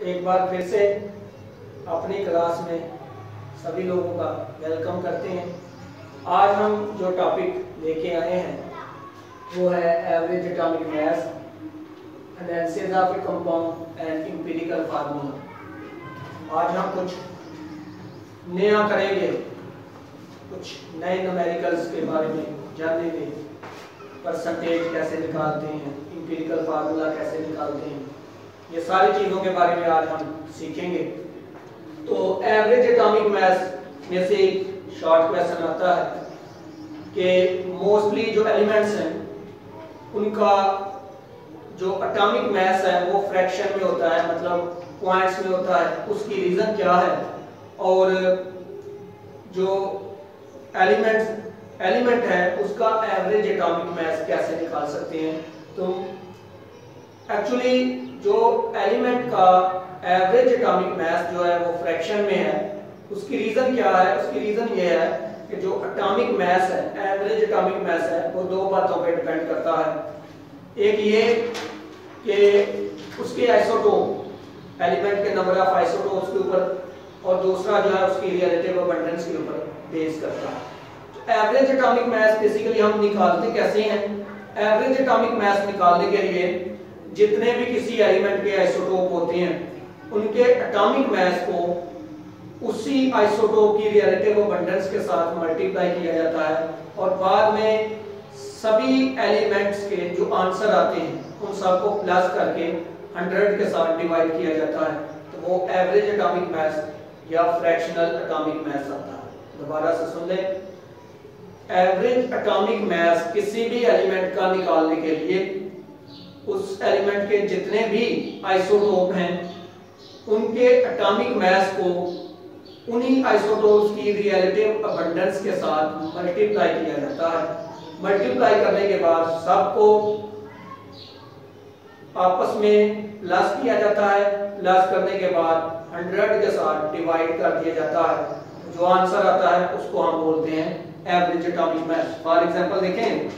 एक बार फिर से अपनी क्लास में सभी लोगों का वेलकम करते हैं। आज हम जो टॉपिक लेके आए हैं वो है average atomic mass, analysis of A compound and empirical formula. आज हम कुछ नया करेंगे, कुछ नए न्यूमेरिकल्स के बारे में जानेंगे। परसेंटेज कैसे निकालते हैं, एम्पिरिकल फार्मूला कैसे निकालते हैं, ये सारी चीज़ों के बारे में आज हम सीखेंगे। तो एवरेज एटॉमिक मास में से एक शॉर्ट क्वेश्चन आता है कि मोस्टली जो एलिमेंट्स हैं उनका जो एटॉमिक मास है वो फ्रैक्शन में होता है, मतलब पॉइंट्स में होता है। उसकी रीज़न क्या है और जो एलिमेंट है उसका एवरेज एटॉमिक मास कैसे निकाल सकते हैं। तो एक्चुअली जो एलिमेंट का एवरेज एटॉमिक मास जो है वो फ्रैक्शन में है। उसकी रीज़न क्या है? उसकी रीज़न ये है कि जो एटॉमिक मास है, एवरेज एटॉमिक मास है, वो दो बातों पे डिपेंड करता है। एक ये कि उसके आइसोटोप, एलिमेंट के नंबर ऑफ आइसोटोप्स के ऊपर, और दूसरा जो है उसकी रिलेटिव अबंडेंस के ऊपर बेस करता है। तो एवरेज एटॉमिक मास बेसिकली हम निकालते कैसे हैं? एवरेज एटॉमिक मास निकालने के लिए जितने भी किसी एलिमेंट के आइसोटोप होते हैं उनके एटॉमिक मास को उसी आइसोटोप की रिलेटिव अबंडेंस के साथ मल्टीप्लाई किया जाता है और बाद में सभी एलिमेंट्स के जो आंसर आते हैं उन सबको प्लस करके 100 के साथ डिवाइड किया जाता है। तो वो एवरेज एटॉमिक मास या फ्रैक्शनल एटॉमिक मास आता है। दोबारा से सुन लें, एवरेज एटॉमिक मास किसी भी एलिमेंट का निकालने के लिए उस एलिमेंट के जितने भी आइसोटोप हैं उनके एटॉमिक मास को उन्हीं आइसोटोप्स की रिलेटिव अबंडेंस के साथ मल्टीप्लाई किया जाता है। मल्टीप्लाई करने के बाद सबको आपस में प्लस किया जाता है। प्लस करने के बाद 100 के साथ डिवाइड कर दिया जाता है। जो आंसर आता है उसको हम बोलते हैं average atomic mass. For example देखें,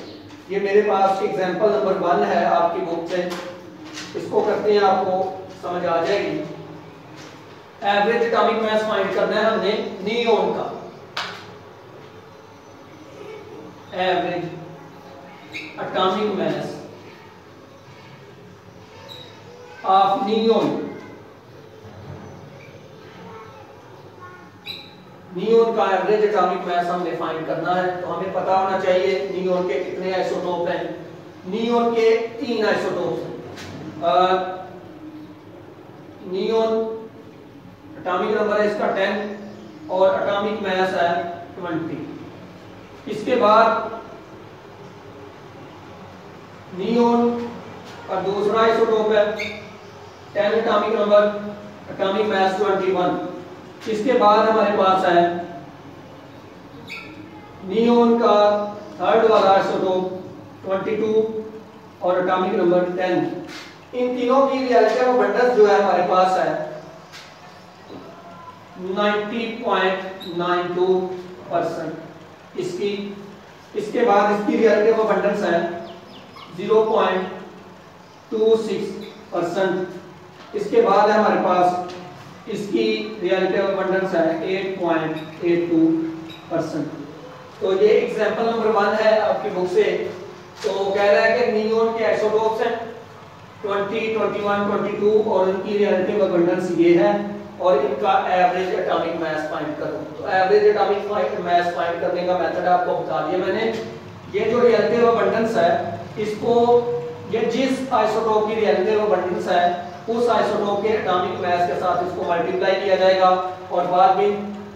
ये मेरे पास एग्जांपल नंबर 1 है आपकी बुक से। इसको करते हैं, आपको समझ आ जाएगी। एवरेज एटॉमिक मास फाइंड करना है हमने नियोन का। Average atomic mass of neon. Neon का एवरेज एटॉमिक मास हमने फाइंड करना है। तो हमें पता होना चाहिए नियोन के कितने आइसोटोप हैं। नियोन के 3 आइसोटोप हैं। नियोन एटॉमिक नंबर है इसका 10 और एटॉमिक मास है 20। इसके बाद नियोन का दूसरा आइसोटोप है 10 एटॉमिक नंबर, एटॉमिक मास 21। इसके बाद हमारे पास है नियोन का थर्ड वाला आइसोटोप 22 और एटॉमिक नंबर 10। इन तीनों की रिलेटिव अबंडेंस जो है हमारे पास है 90.92%। इसके बाद इसकी रिलेटिव अबंडेंस है 0.26%। इसके बाद है हमारे पास इसकी रिलेटिव अबंडेंस है 8.82%। तो ये एग्जांपल नंबर 1 है आपकी बुक से। तो कह रहा है कि नियोन के आइसोटोप्स हैं 20, 21, 22 और उनकी रिलेटिव अबंडेंस ये है और इनका एवरेज एटॉमिक मास फाइंड करो। तो एवरेज एटॉमिक मास फाइंड करने का मेथड आपको बता दिया मैंने। ये जो रिलेटिव अबंडेंस है इसको, ये जिस आइसोटोप की रिलेटिव अबंडेंस है उस आइसोटोप के एटॉमिक मास के साथ इसको मल्टीप्लाई किया जाएगा और बाद में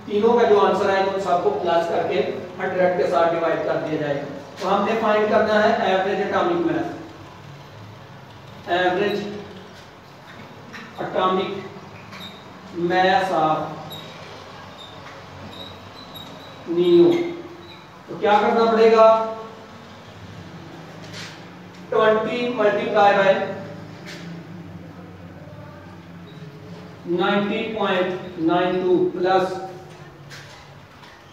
तीनों का जो आंसर है उन सबको प्लस करके 100 के साथ डिवाइड कर दिया जाएगा। तो हमने फाइंड करना है average atomic mass. Average atomic mass of neon. तो क्या करना पड़ेगा? 20 multiply by 90.92 plus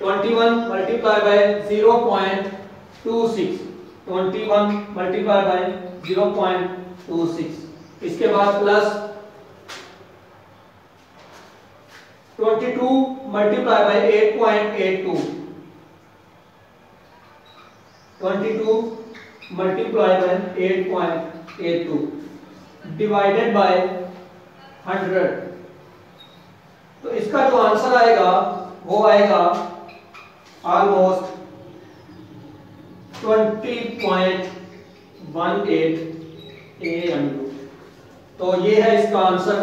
21 multiply by 0.26। 21 multiply by 0.26। इसके बाद plus 22 multiply by 8.82, 22 multiply by 8.82 divided by 100। तो इसका जो आंसर आएगा वो आएगा ऑलमोस्ट 20.18 AMU। तो ये है इसका आंसर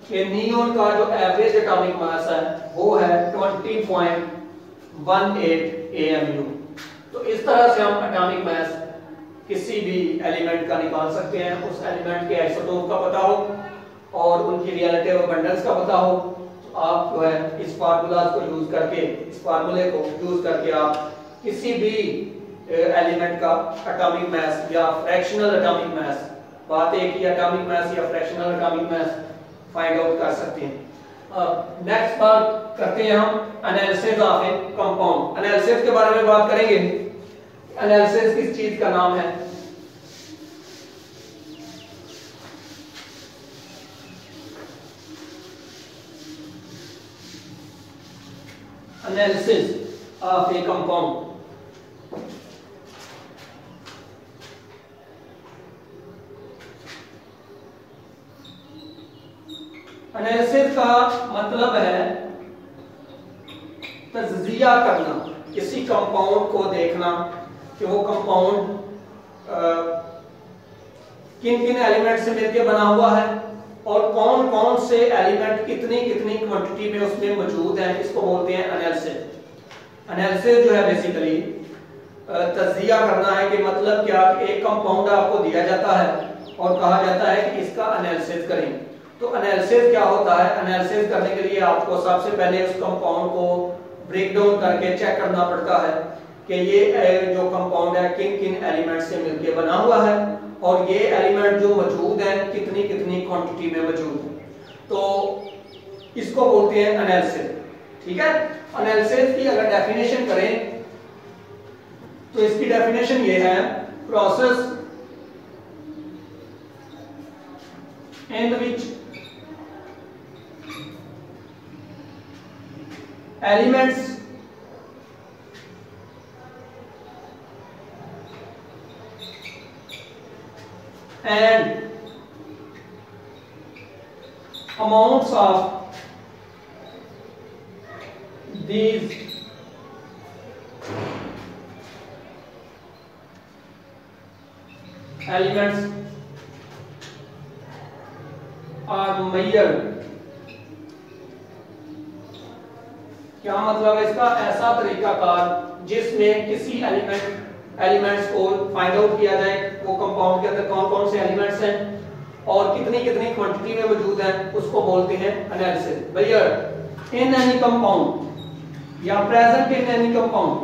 कि नियोन का जो एवरेज एटॉमिक मास है वो है 20.18 AMU। तो इस तरह से हम एटॉमिक मास किसी भी एलिमेंट का निकाल सकते हैं, उस एलिमेंट के आइसोटोप का पता हो और उनकी रिलेटिव अबंडेंस का पता हो। तो आप जो है इस फार्मूला को यूज करके, इस फार्मूले को यूज करके आप किसी भी एलिमेंट का एटॉमिक मास या फ्रैक्शनल एटॉमिक मास, बात एक ही एटॉमिक मास या fractional atomic mass find out कर सकते हैं। नेक्स्ट बात करते हैं हम analysis of A compound. Analysis के बारे में बात करेंगे। एनालिसिस किस चीज का नाम है? Analysis of A compound. Analysis का मतलब है तज्जिया करना, किसी कंपाउंड को देखना कि वो कंपाउंड किन किन एलिमेंट से मिलकर बना हुआ है और कौन कौन से एलिमेंट कितनी कितनी क्वांटिटी में उसमें मौजूद हैं। इसको बोलते हैं एनालिसिस। एनालिसिस जो है बेसिकली तज्जिया करना है कि मतलब क्या, एक कंपाउंड आपको दिया जाता है और कहा जाता है कि इसका एनालिसिस करें। तो एनालिसिस क्या होता है? एनालिसिस करने के लिए आपको सबसे पहले उस कंपाउंड को ब्रेक डाउन करके चेक करना पड़ता है कि ये जो कंपाउंड है किन किन एलिमेंट से मिलकर बना हुआ है और ये एलिमेंट जो मौजूद हैं कितनी कितनी क्वांटिटी में मौजूद है। तो इसको बोलते हैं एनालिसिस। ठीक है। एनालिसिस की अगर डेफिनेशन करें तो इसकी डेफिनेशन ये है, process in which elements and amounts of these elements are measured। क्या मतलब है इसका? ऐसा तरीकाकार जिसमें किसी एलिमेंट्स को फाइंड आउट किया जाए वो कंपाउंड के अंदर कौन कौन से एलिमेंट्स हैं और कितनी कितनी क्वांटिटी में मौजूद हैं, उसको बोलते हैं एनालिसिस। भैया इन एनी कंपाउंड या present in any compound,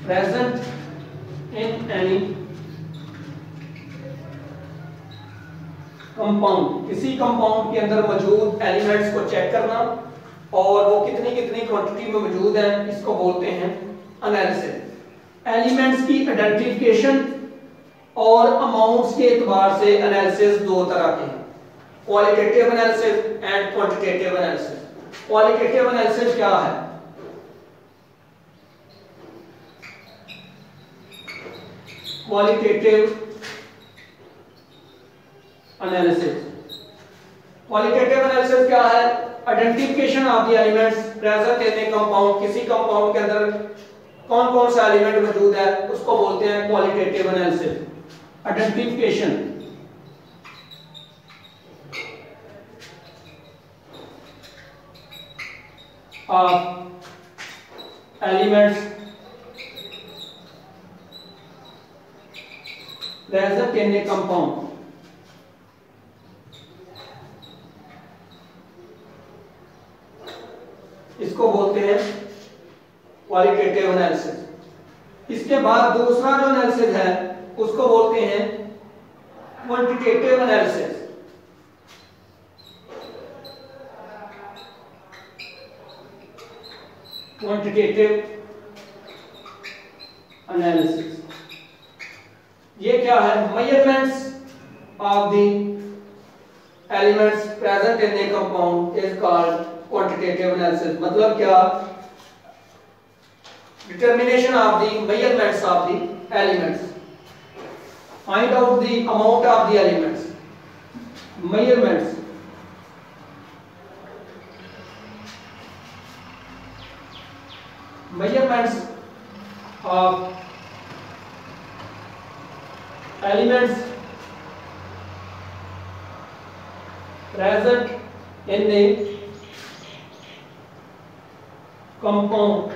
present in any compound, किसी कंपाउंड के अंदर मौजूद एलिमेंट्स को चेक करना और वो कितनी कितनी क्वांटिटी में मौजूद हैं, इसको बोलते हैं एनालिसिस। एलिमेंट्स की आइडेंटिफिकेशन और अमाउंट्स के एतबार से एनालिसिस दो तरह के हैं, qualitative analysis and quantitative analysis. Qualitative analysis क्या है? क्वालिटेटिव एनालिसिस, क्वालिटेटिव एनालिसिस क्या है? Identification of the elements present in a compound, किसी कंपाउंड के अंदर कौन कौन सा एलिमेंट मौजूद है उसको बोलते हैं qualitative analysis. Identification of elements present in a compound, इसको बोलते हैं क्वालिटेटिव एनालिसिस। इसके बाद दूसरा जो एनालिसिस है उसको बोलते हैं क्वांटिटेटिव एनालिसिस। क्वांटिटेटिव एनालिसिस ये क्या है? Measurements of the elements present in a compound is called quantitative analysis. मतलब क्या? Determination of the measurements of the elements, find out the amount of the elements, measurements of elements present in a compound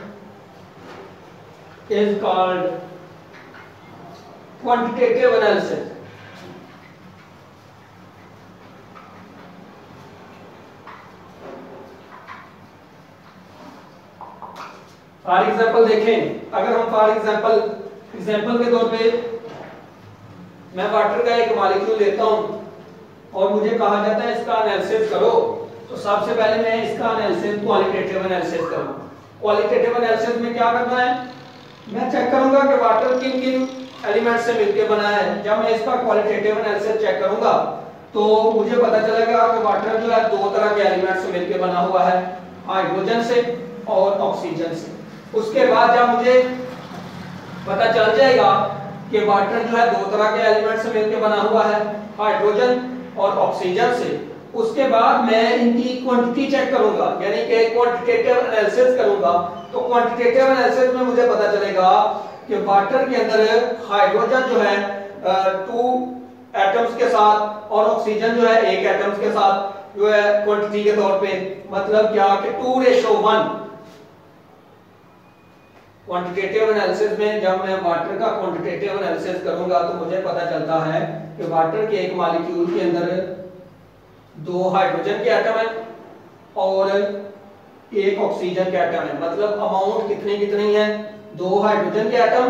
is called quantitative analysis। For example देखें, अगर हम for example के तौर पे मैं water का एक मॉलिक्यूल लेता हूं और मुझे कहा जाता है इसका एनालिसिस करो, तो सबसे पहले मैं इसका एनालिसिस क्वालिटेटिव एनालिसिस करूंगा। क्वालिटेटिव एनालिसिस में क्या करना है? मैं चेक करूंगा कि वाटर किन किन एलिमेंट से मिलकर बना है। जब मैं इसका क्वालिटेटिव एनालिसिस चेक करूंगा तो मुझे पता चलेगा कि वाटर जो है दो तरह के एलिमेंट से मिलकर बना हुआ है, हाइड्रोजन से और ऑक्सीजन से। उसके बाद जब मुझे पता चल जाएगा कि वाटर जो है दो तरह के एलिमेंट से मिलकर बना हुआ है, हाइड्रोजन और ऑक्सीजन से, उसके बाद मैं इनकी क्वांटिटी चेक करूंगा, यानी कि क्वांटिटेटिव एनालिसिस करूंगा। तो क्वांटिटेटिव एनालिसिस में मुझे पता चलेगा कि वाटर के अंदर हाइड्रोजन जो है 2 एटम्स के साथ और ऑक्सीजन जो है 1 एटम्स के साथ जो है क्वांटिटी के तौर पे, मतलब क्या कि 2:1। क्वांटिटेटिव एनालिसिस में जब मैं वाटर का क्वांटिटेटिव एनालिसिस करूंगा तो मुझे पता चलता है कि वाटर के एक मॉलिक्यूल के अंदर 2 हाइड्रोजन के एटम है और 1 ऑक्सीजन के एटम है। मतलब अमाउंट कितनी है? 2 हाइड्रोजन के एटम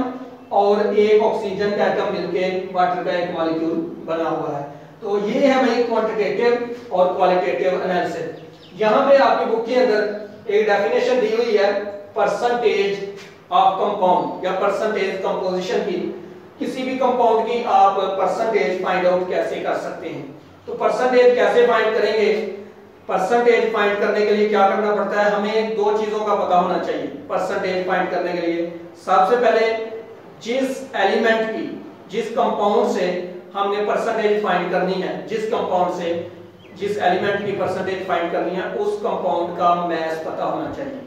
और 1 ऑक्सीजन का एटम मिलके वाटर का एक मॉलिक्यूल बना हुआ है। तो ये है भाई क्वांटिटेटिव और क्वालिटेटिव एनालिसिस। यहाँ पे आपकी बुक के अंदर एक डेफिनेशन दी हुई है परसेंटेज ऑफ कंपाउंड या परसेंटेज कंपोजिशन की। किसी भी कंपाउंड की आप परसेंटेज फाइंड आउट कैसे कर सकते हैं? तो परसेंटेज कैसे फाइंड करेंगे? परसेंटेज फाइंड करने के लिए क्या करना पड़ता है? हमें 2 चीजों का पता होना चाहिए परसेंटेज फाइंड करने के लिए। सबसे पहले जिस एलिमेंट की, जिस कंपाउंड से हमने परसेंटेज फाइंड करनी है, जिस कंपाउंड से जिस एलिमेंट की परसेंटेज फाइंड करनी है, उस कंपाउंड का मास पता होना चाहिए।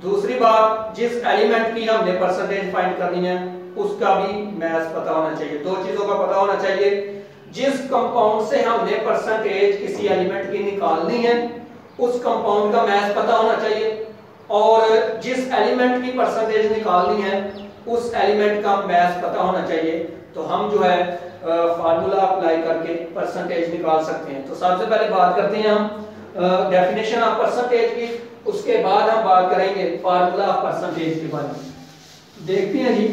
दूसरी बात, जिस एलिमेंट की हमने परसेंटेज फाइंड करनी है उसका भी मास पता होना चाहिए। 2 चीजों का पता होना चाहिए। जिस कंपाउंड से हमने परसेंटेज किसी एलिमेंट की निकालनी है उस कंपाउंड का मास पता होना चाहिए, और जिस एलिमेंट की परसेंटेज निकालनी है उस एलिमेंट का मास पता होना चाहिए। तो हम जो है फार्मूला अप्लाई करके परसेंटेज निकाल सकते हैं। तो सबसे पहले बात करते हैं हम डेफिनेशन ऑफ परसेंटेज की, उसके बाद हम बात करेंगे फार्मूला ऑफ परसेंटेज के बारे में। देखते हैं जी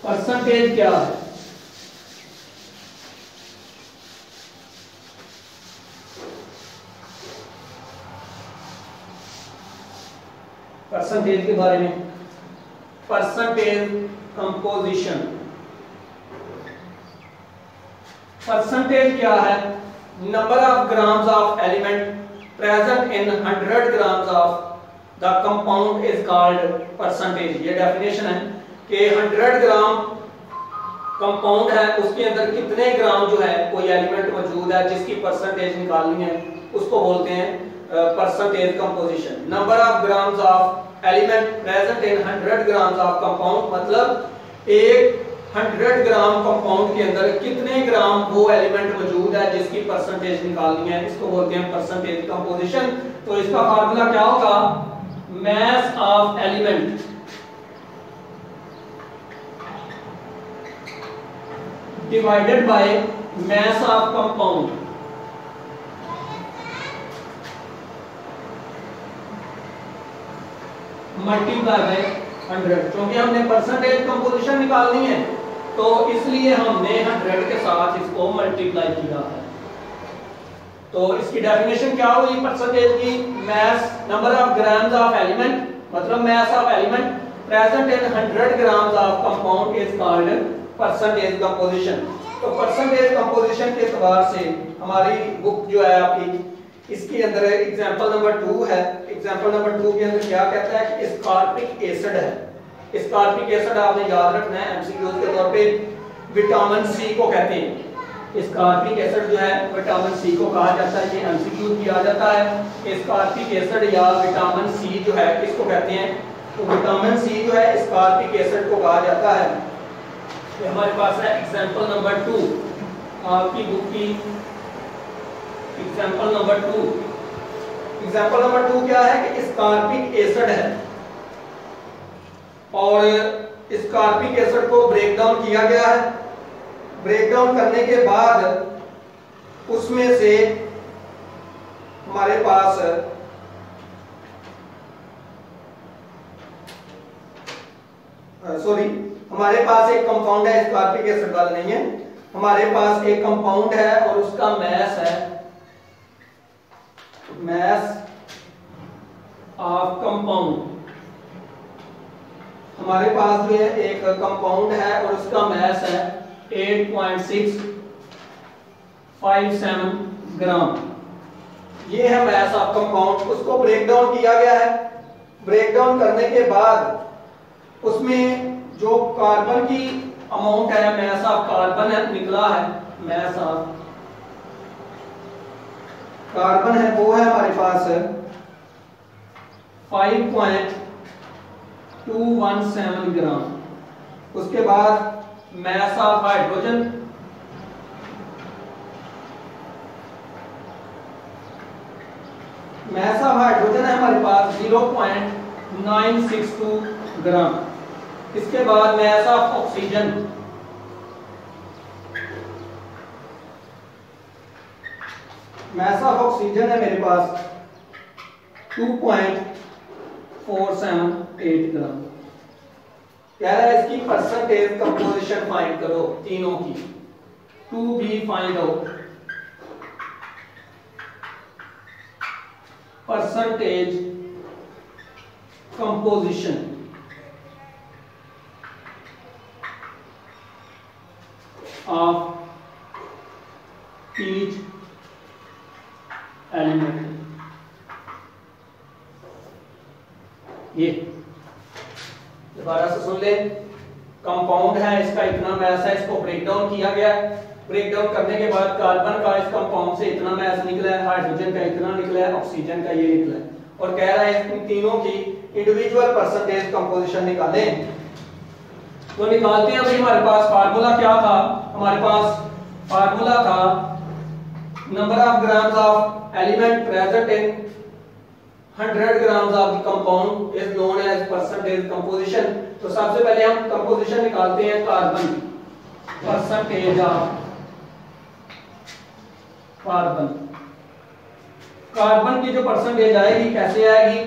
परसेंटेज क्या है। परसेंटेज के बारे में, परसेंटेज कंपोजिशन। परसेंटेज क्या है? Number of grams of element present in 100 grams of the compound is called percentage। ये डेफिनेशन है कि 100 ग्राम कंपाउंड है, उसके अंदर कितने ग्राम जो है कोई एलिमेंट मौजूद है जिसकी परसेंटेज निकालनी है, उसको बोलते हैं percentage composition. Number of grams of element present in 100 grams of compound, मतलब एक 100 ग्राम कंपाउंड के अंदर कितने ग्राम वो एलिमेंट मौजूद है जिसकी परसेंटेज निकालनी है, इसको बोलते हैं परसेंटेज कंपोजिशन। तो इसका फार्मूला क्या होगा? मास of element divided by mass of compound multiply by 100। क्योंकि हमने परसेंटेज कंपोजिशन निकालनी है तो इसलिए हमने 100 के साथ इसको मल्टीप्लाई किया है। तो इसकी डेफिनेशन क्या हुई परसेंटेज की? Mass, number of grams of element, मतलब mass of element present in 100 grams of compound is called percentage composition. तो परसेंटेज कंपोजिशन के एतबार से हमारी बुक जो है आपकी, इसके अंदर एग्जांपल नंबर 2 है। एग्जांपल नंबर 2 के अंदर क्या कहता है कि स्कॉर्बिक एसिड है। स्कॉर्बिक एसिड आपने याद रखना है एमसीक्यूज के तौर पे, विटामिन सी को कहते हैं। स्कॉर्बिक एसिड जो है विटामिन सी को कहा जाता है, ये एमसीक्यू किया जाता है। स्कॉर्बिक एसिड या विटामिन सी जो है किसको कहते हैं, तो विटामिन सी जो है स्कॉर्बिक एसिड को कहा जाता है। ये हमारे पास है एग्जांपल नंबर 2 आपकी बुक की। एग्जांपल नंबर 2, एग्जांपल नंबर 2 क्या है कि स्कॉर्बिक एसिड है और स्कॉर्बिक एसिड को ब्रेक डाउन किया गया है। ब्रेक डाउन करने के बाद उसमें से हमारे पास हमारे पास एक कंपाउंड है, स्कॉर्बिक एसिड वाला नहीं है, हमारे पास एक कंपाउंड है और उसका मैस है, मैस ऑफ कंपाउंड। हमारे पास जो है एक कंपाउंड है और उसका मैस है 8.657 ग्राम। ये है मैस ऑफ कंपाउंड। उसको ब्रेक डाउन किया गया है। ब्रेक डाउन करने के बाद उसमें जो कार्बन की अमाउंट है, मैस ऑफ कार्बन है, निकला है, मैस ऑफ कार्बन है वो है हमारे पास 5.217 ग्राम। उसके बाद mass of hydrogen, mass of hydrogen है हमारे पास 0.962 ग्राम। इसके बाद mass of oxygen, mass of oxygen है मेरे पास 2.478 ग्राम। कह रहा है इसकी परसेंटेज कंपोजिशन फाइंड करो तीनों की, to be find out percentage composition of each element. ये दोबारा से सुन ले, कंपाउंड है, इसका इतना मैस है, इसको ब्रेक डाउन किया गया है। ब्रेक डाउन करने के बाद कार्बन का इस कंपाउंड से इतना मैस निकला है, हाइड्रोजन का इतना निकला है, ऑक्सीजन का ये निकला है, और कह रहा है इन तीनों की इंडिविजुअल परसेंटेज कंपोजिशन निकालें। तो निकालते हैं। अभी हमारे पास फार्मूला क्या था, हमारे पास फार्मूला था number of grams of element present in 100 grams of the compound is known as percentage composition। तो सबसे पहले हम कंपोजिशन निकालते हैं carbon, percentage of carbon. Carbon की जो परसेंटेज आएगी कैसे आएगी,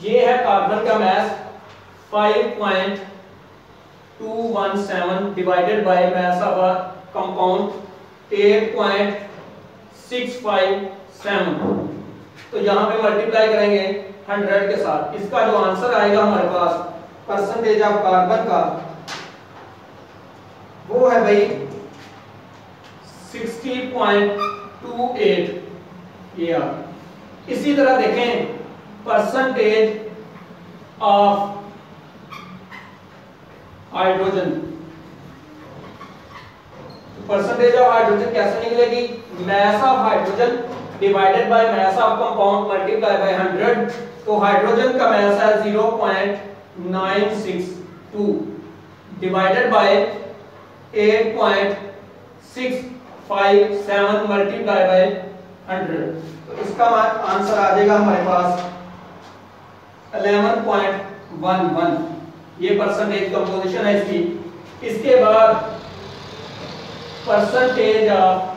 ये है कार्बन का mass 5.217 divided by mass of a compound 8.657। तो यहां पे मल्टीप्लाई करेंगे 100 के साथ। इसका जो आंसर आएगा हमारे पास परसेंटेज ऑफ कार्बन का, वो है भाई 60.28। ये इसी तरह देखें percentage of hydrogen. Percentage of hydrogen कैसे निकलेगी, mass of hydrogen divided by mass of compound multiply by 100। तो हाइड्रोजन का मैस है 0.962 डिवाइडेड बाय 8.657 मल्टीप्लाई बाय 100। तो इसका आंसर आ जाएगा हमारे पास 11.11। ये परसेंटेज कंपोजिशन है इसकी। इसके बाद percentage of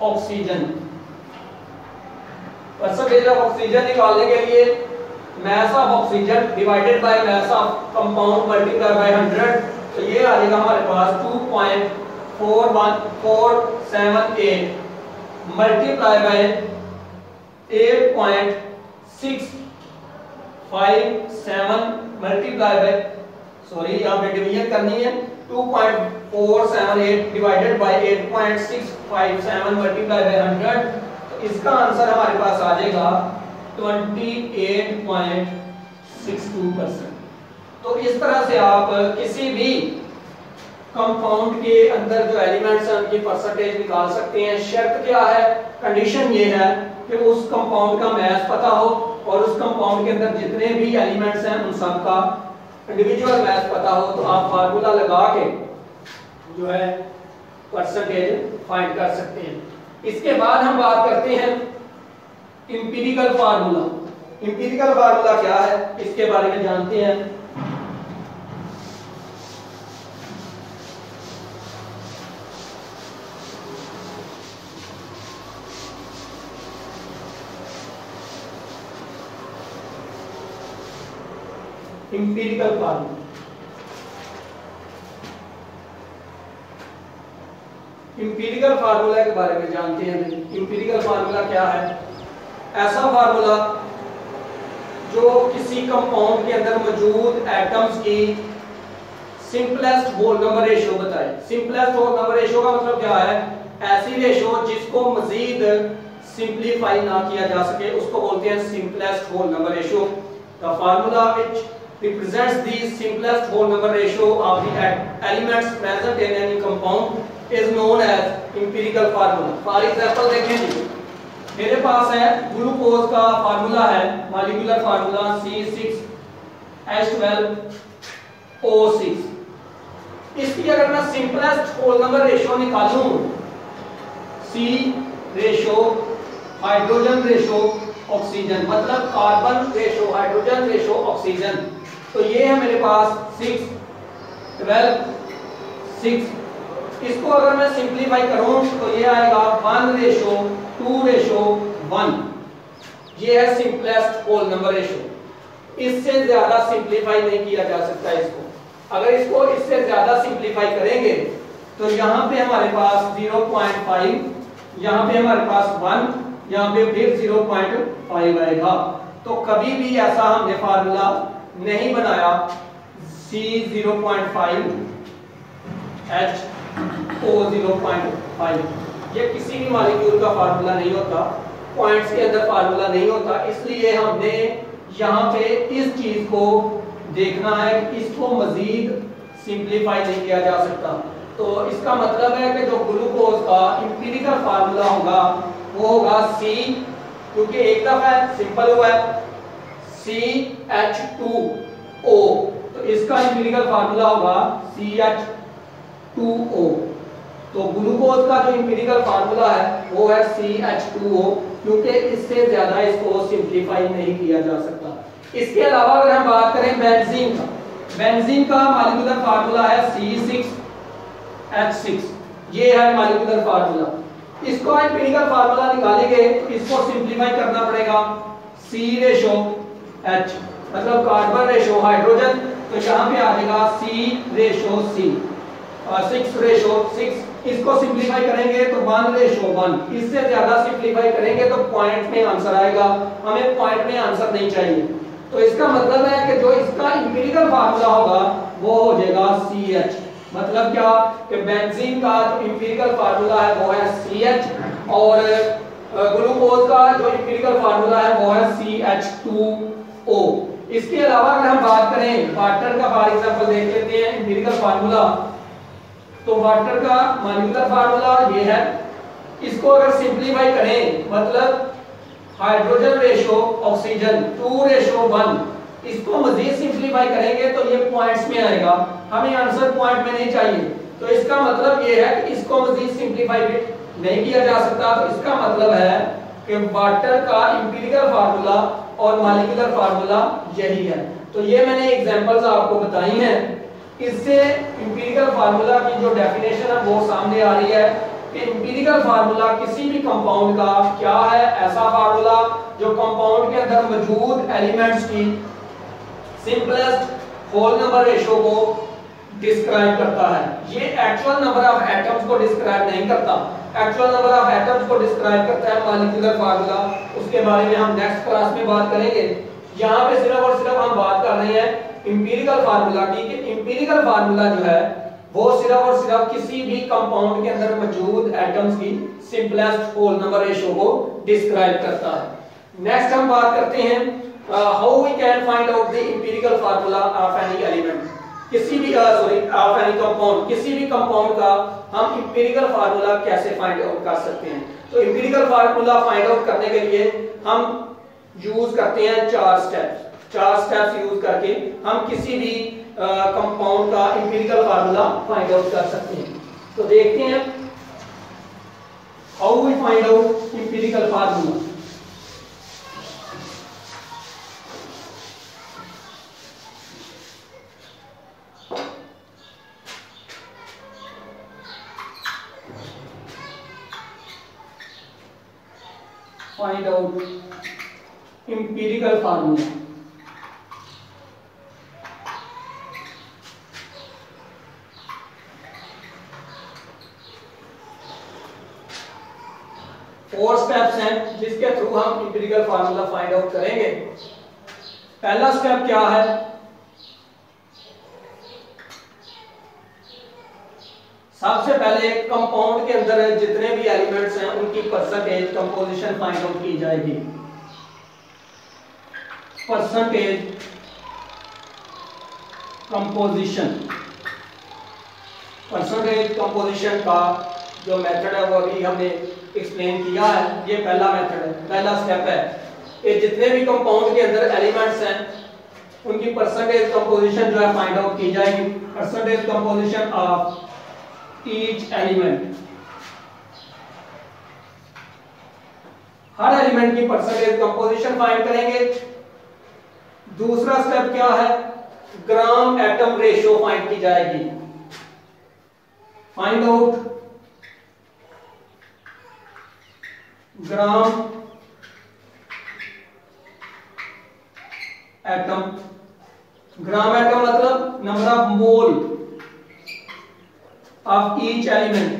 oxygen, percentage of oxygen निकालने के लिए mass of oxygen divided by mass of compound multiply by 100। तो ये आ जाएगा हमारे पास 2.41478 multiply by 8.657 multiply by sorry यहाँ पे डिवीजन करनी है, 2.478 डिवाइडेड बाय 8.657 मल्टीप्लाई बाय 100, तो इसका आंसर हमारे पास आ जाएगा 28.62%। तो इस तरह से आप किसी भी कंपाउंड के अंदर जो एलिमेंट्स हैं उनकी परसेंटेज निकाल सकते हैं। शर्त क्या है, कंडीशन ये है कि उस कंपाउंड का मास पता हो और उस कंपाउंड के अंदर जितने भी एलिमेंट्स हैं उन सब का इंडिविजुअल मास पता हो, तो आप फार्मूला लगा के जो है परसेंटेज फाइंड कर सकते हैं। इसके बाद हम बात करते हैं एम्पिरिकल फार्मूला। एम्पिरिकल फार्मूला क्या है इसके बारे में जानते हैं। एम्पिरिकल फार्मूला, एम्पिरिकल फार्मूला के बारे में जानते हैं। एम्पिरिकल फार्मूला क्या है, ऐसा फार्मूला जो किसी कंपाउंड के अंदर मौजूद एटम्स की सिंपलेस्ट होल नंबर रेशियो बताए। सिंपलेस्ट होल नंबर रेशियो का मतलब क्या है, ऐसी रेशियो जिसको मजीद सिंपलीफाई ना किया जा सके उसको बोलते हैं simplest whole number ratio. The formula which represents the simplest whole number ratio of the elements present in any compound is known as empirical formula। For example देखें जी, मेरे पास है ग्लूकोज का फार्मूला है, मॉलिक्यूलर फार्मूला C6H12O6। इसकी अगर मैं simplest whole number ratio निकालूं, C ratio hydrogen ratio oxygen, मतलब carbon ratio hydrogen ratio oxygen, तो ये है मेरे पास 6 12 6। इसको अगर मैं सिंपलीफाई करूं तो ये आएगा 1:2:1। ये है सिंपलेस्ट होल नंबर रेशियो। इससे ज्यादा सिंपलीफाई नहीं किया जा सकता इसको। अगर इसको इससे ज्यादा सिंपलीफाई करेंगे तो यहाँ पे हमारे पास 0.5, यहाँ पे हमारे पास 1, यहाँ पे फिर 0.5 आएगा। तो कभी भी ऐसा हमने फार्मूला नहीं बनाया C0.5 H0.5, ये किसी भी मॉलिक्यूल का फार्मूला नहीं होता, पॉइंट्स के अंदर फार्मूला नहीं होता। इसलिए हमने यहाँ पे इस चीज को देखना है कि इसको मजीद सिंपलीफाई नहीं किया जा सकता। तो इसका मतलब है कि जो ग्लूकोज का एम्पिरिकल फार्मूला होगा वो होगा C, क्योंकि एक दफा सिंपल हुआ है, CH2O, तो इसका एम्पिरिकल फार्मूला होगा CH2O। तो ग्लूकोज का जो एम्पिरिकल फार्मूला है वो है CH2O, क्योंकि इससे ज्यादा इसको सिंपलीफाई नहीं किया जा सकता। इसके अलावा अगर हम बात करें बेंजीन का, बेंजीन का मॉलिक्यूलर फार्मूला है C6H6, ये है मॉलिक्यूलर फार्मूला। इसको एम्पिरिकल फार्मूला निकालेंगे तो इसको सिंपलीफाई करना पड़ेगा, C रेशो H, मतलब कार्बन रेशो हाइड्रोजन, तो यहाँ पे आ जाएगा C रेशो C, 6 रेशो 6। इसको सिंपलीफाई करेंगे तो 1:1। इससे ज्यादा सिंपलीफाई करेंगे तो पॉइंट में आंसर आएगा, हमें पॉइंट में आंसर नहीं चाहिए। तो इसका मतलब है कि जो इसका एम्पिरिकल फार्मूला होगा वो हो जाएगा CH। मतलब क्या कि बेंजीन का जो एम्पिरिकल फार्मूला है वो है CH, और ग्लूकोज का जो एम्पिरिकल फार्मूला है वो है CH2O। इसके अलावा अगर हम बात करें वाटर का, फॉर एग्जांपल देख लेते हैं एम्पिरिकल फार्मूला। तो वाटर का मॉलिक्यूलर फार्मूला ये है, इसको अगर सिंपलीफाई करें मतलब हाइड्रोजन रेशो ऑक्सीजन 2:1, इसको मजीद सिंपलीफाई करेंगे तो ये पॉइंट्स में आएगा, हमें आंसर पॉइंट में नहीं चाहिए। तो इसका मतलब ये है कि इसको मजीद सिंपलीफाई नहीं किया जा सकता। तो इसका मतलब है कि वाटर का एम्पिरिकल फार्मूला और मॉलिक्यूलर फार्मूला यही है। तो ये मैंने एग्जांपल्स आपको बताई हैं, इससे एम्पिरिकल फार्मूला की जो डेफिनेशन है वो सामने आ रही है कि एम्पिरिकल फार्मूला किसी भी कंपाउंड का क्या है, ऐसा फार्मूला जो कंपाउंड के अंदर मौजूद एलिमेंट्स की सिंपलेस्ट होल नंबर रेशियो को डिस्क्राइब करता है। ये एक्चुअल नंबर ऑफ एटम्स को डिस्क्राइब नहीं करता, एक्चुअल नंबर ऑफ एटम्स को डिस्क्राइब करता है मॉलिक्यूलर फार्मूला। उसके बारे में हम नेक्स्ट क्लास में बात करेंगे। यहाँ पे सिर्फ और सिर्फ हम बात कर रहे हैं इंपीरिकल फार्मूला की कि इंपीरिकल फार्मूला जो है वो सिर्फ और सिर्फ किसी भी कंपाउंड के अंदर मौजूद एटम्स की सिंपलेस्ट होल नंबर रेशियो को डिस्क्राइब करता है। नेक्स्ट हम बात करते हैं how we can find out the empirical formula of any element, किसी भी ऑफ एनी कंपाउंड, किसी भी कंपाउंड का हम इंपीरिकल फार्मूला कैसे फाइंड आउट कर सकते हैं। तो इंपीरिकल फार्मूला फाइंड आउट करने के लिए हम यूज करते हैं चार स्टेप्स यूज करके हम किसी भी कंपाउंड का इंपीरिकल फार्मूला फाइंड आउट कर सकते हैं। तो देखते हैं how we find out empirical formula. Find out empirical formula. Four steps हैं जिसके थ्रू हम इंपीरिकल फार्मूला फाइंड आउट करेंगे। पहला स्टेप क्या है, सबसे पहले कंपाउंड के अंदर जितने भी एलिमेंट्स हैं उनकी परसेंटेज कंपोजिशन फाइंड आउट की जाएगी। परसेंटेज कंपोजिशन, परसेंटेज कंपोजिशन का जो मेथड है वो अभी हमने एक्सप्लेन किया है। ये पहला मेथड है, पहला स्टेप है कि जितने भी कंपाउंड के अंदर एलिमेंट्स हैं उनकी परसेंटेज कंपोजिशन जो है फाइंड आउट की जाएगी। Percentage composition of each element, her element की परसेंटेज कंपोजिशन फाइंड करेंगे। दूसरा स्टेप क्या है, ग्राम एटम रेशियो फाइंड की जाएगी। Find out gram atom, gram atom मतलब number of mole of each element,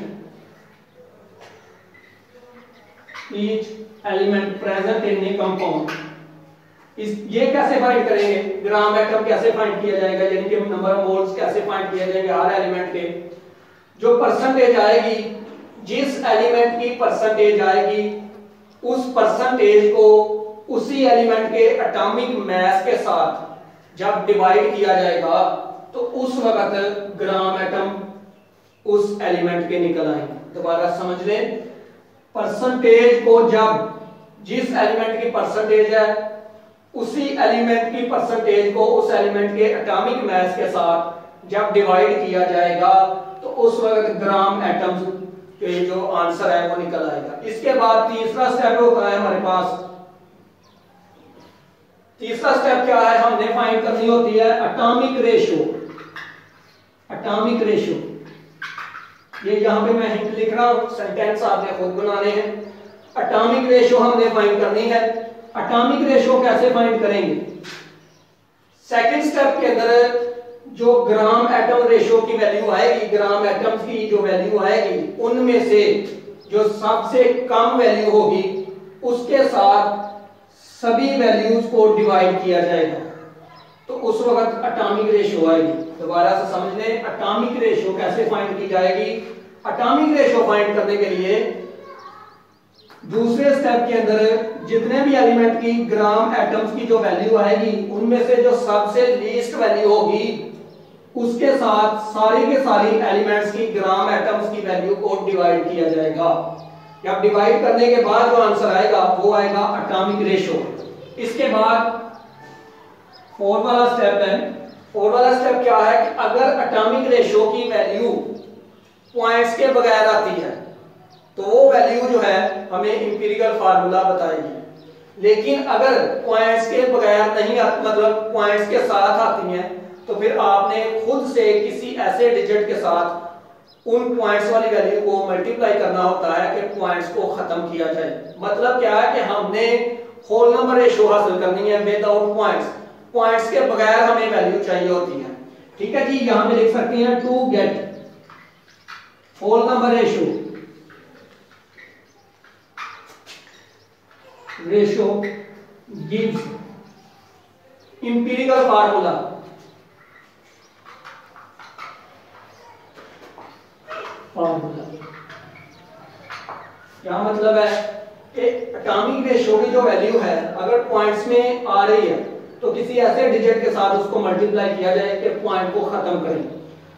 each element present in a compound. ये कैसे फाइंड करेंगे, ग्राम एटम कैसे फाइंड किया जाएगा, यानी कि नंबर ऑफ मोल्स कैसे फाइंड किया जाएगा हर एलिमेंट के। जो परसेंटेज आएगी, जिस एलिमेंट की परसेंटेज आएगी उस परसेंटेज को उसी एलिमेंट के एटॉमिक मास के साथ जब डिवाइड किया जाएगा तो उस वक्त ग्राम एटम उस एलिमेंट के निकल आएंगे। दोबारा समझ लें, परसेंटेज को जब जिस एलिमेंट की परसेंटेज है उसी एलिमेंट की परसेंटेज को उस एलिमेंट के एटॉमिक मास के साथ जब डिवाइड किया जाएगा तो उस वक्त ग्राम एटम्स के जो आंसर है वो निकल आएगा। इसके बाद तीसरा स्टेप होता है हमारे पास। तीसरा स्टेप क्या है, हमने फाइंड करनी होती है एटॉमिक रेशियो। एटॉमिक रेशियो, ये यहां पे मैं हिंट लिख रहा हूं, सेंटेंस आपने खुद बनाने हैं। एटॉमिक रेशियो हमने फाइंड करनी है। एटॉमिक रेशियो कैसे फाइंड करेंगे, सेकंड स्टेप के अंदर जो ग्राम एटम रेशियो की वैल्यू आएगी, ग्राम एटम्स की जो वैल्यू आएगी उनमें से जो सबसे कम वैल्यू होगी उसके साथ सभी वैल्यूज को डिवाइड किया जाएगा तो उस वक्त एटॉमिक रेशियो आएगी। दोबारा से समझ लें, एटॉमिक रेशियो कैसे फाइंड की जाएगी। एटॉमिक रेशियो फाइंड करने के लिए दूसरे स्टेप के अंदर जितने भी एलिमेंट की ग्राम एटम्स की जो वैल्यू आएगी उनमें से जो सबसे लीस्ट वैल्यू होगी उसके साथ सारी के सारी एलिमेंट्स की ग्राम एटम्स की वैल्यू को डिवाइड किया जाएगा। जब डिवाइड करने के बाद जो आंसर आएगा वो आएगा एटॉमिक रेशियो। इसके बाद फोर्थ वाला स्टेप है। फोर्थ वाला स्टेप क्या है कि अगर एटॉमिक रेशियो की वैल्यू पॉइंट्स के बगैर आती है तो वो वैल्यू जो है हमें इंपीरिकल फार्मूला बताएगी। लेकिन अगर पॉइंट्स के बगैर नहीं आती, मतलब पॉइंट्स के साथ आती हैं, तो फिर आपने खुद से किसी ऐसे डिजिट के साथ उन पॉइंट्स वाली वैल्यू को मल्टीप्लाई करना होता है कि पॉइंट्स को खत्म किया जाए। मतलब क्या है कि हमने होल नंबर रेशियो हासिल करनी है विदाउट पॉइंट्स, पॉइंट्स के बगैर हमें वैल्यू चाहिए होती है। ठीक है जी, यहां पे लिख सकते हैं to get whole number ratio gives empirical formula. Formula. क्या मतलब है कि एटॉमिक रेशियो की जो वैल्यू है अगर पॉइंट्स में आ रही है तो किसी ऐसे डिजिट के साथ उसको मल्टीप्लाई किया जाए कि पॉइंट को खत्म करें।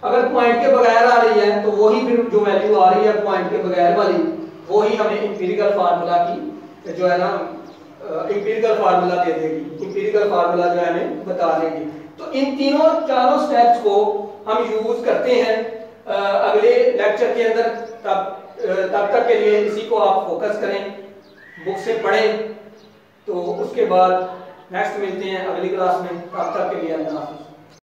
अगर पॉइंट के बगैर आ रही है तो वही फिर जो वैल्यू आ रही है पॉइंट के बगैर वाली, वही हमें इंपीरिकल फार्मूला की जो है ना इंपीरिकल फार्मूला दे देगी, इंपीरिकल फार्मूला जो है हमें बता देगी। तो इन तीनों चारों स्टेप्स को हम यूज करते हैं अगले लेक्चर के अंदर। तब तक के लिए इसी को आप फोकस करें, बुक से पढ़ें। तो उसके बाद नेक्स्ट मिलते हैं अगली क्लास में, तब तक के लिए अल्लाह हाफ़िज़।